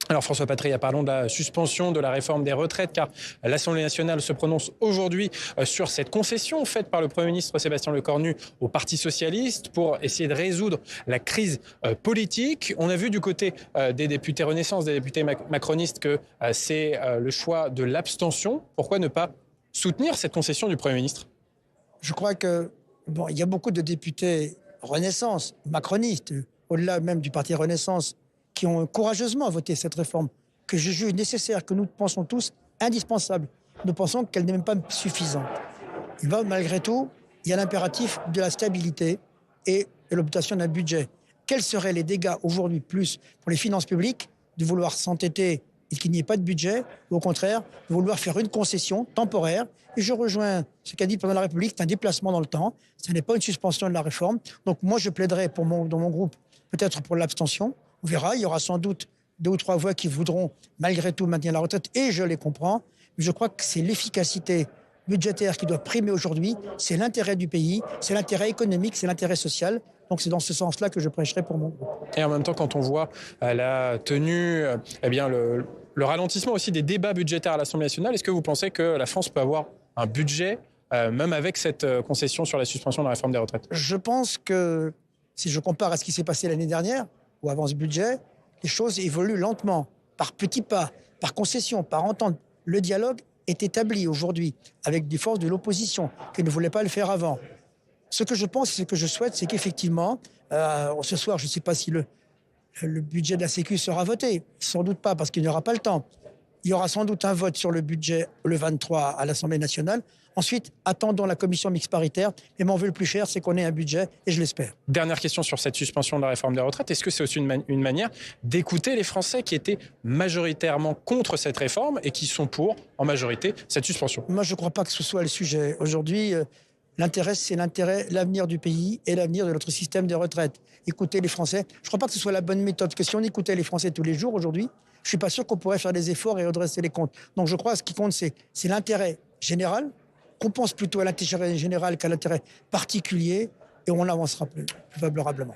Alors François Patria, parlons de la suspension de la réforme des retraites, car l'Assemblée nationale se prononce aujourd'hui sur cette concession faite par le Premier ministre Sébastien Lecornu au Parti socialiste pour essayer de résoudre la crise politique. On a vu du côté des députés Renaissance, des députés macronistes, que c'est le choix de l'abstention. Pourquoi ne pas soutenir cette concession du Premier ministre? Je crois que il y a beaucoup de députés Renaissance, macronistes, au-delà même du parti Renaissance, qui ont courageusement voté cette réforme, que je juge nécessaire, que nous pensons tous indispensable. Nous pensons qu'elle n'est même pas suffisante. Malgré tout, il y a l'impératif de la stabilité et de l'obtention d'un budget. Quels seraient les dégâts aujourd'hui plus pour les finances publiques de vouloir s'entêter et qu'il n'y ait pas de budget, ou au contraire, de vouloir faire une concession temporaire? Et je rejoins ce qu'a dit le président de la République, c'est un déplacement dans le temps, ce n'est pas une suspension de la réforme. Donc moi, je plaiderai dans mon groupe, peut-être pour l'abstention. On verra, il y aura sans doute 2 ou 3 voix qui voudront malgré tout maintenir la retraite, et je les comprends. Mais je crois que c'est l'efficacité budgétaire qui doit primer aujourd'hui, c'est l'intérêt du pays, c'est l'intérêt économique, c'est l'intérêt social. Donc c'est dans ce sens-là que je prêcherai pour mon groupe. Et en même temps, quand on voit la tenue, le ralentissement aussi des débats budgétaires à l'Assemblée nationale, est-ce que vous pensez que la France peut avoir un budget, même avec cette concession sur la suspension de la réforme des retraites? Je pense que si je compare à ce qui s'est passé l'année dernière, ou avant ce budget, les choses évoluent lentement, par petits pas, par concession, par entente. Le dialogue est établi aujourd'hui avec des forces de l'opposition qui ne voulaient pas le faire avant. Ce que je pense et ce que je souhaite, c'est qu'effectivement, ce soir, je ne sais pas si le budget de la Sécu sera voté. Sans doute pas, parce qu'il n'y aura pas le temps. Il y aura sans doute un vote sur le budget le 23 à l'Assemblée nationale. Ensuite, attendons la commission mixte paritaire. Mais mon vœu le plus cher, c'est qu'on ait un budget, et je l'espère. Dernière question sur cette suspension de la réforme des retraites. Est-ce que c'est aussi une manière d'écouter les Français qui étaient majoritairement contre cette réforme et qui sont pour, en majorité, cette suspension? Moi, je ne crois pas que ce soit le sujet. Aujourd'hui, l'intérêt, c'est l'avenir du pays et l'avenir de notre système de retraite. Écouter les Français. Je ne crois pas que ce soit la bonne méthode. Parce que si on écoutait les Français tous les jours aujourd'hui, je ne suis pas sûr qu'on pourrait faire des efforts et redresser les comptes. Donc je crois que ce qui compte, c'est l'intérêt général, qu'on pense plutôt à l'intérêt général qu'à l'intérêt particulier, et on avancera plus favorablement.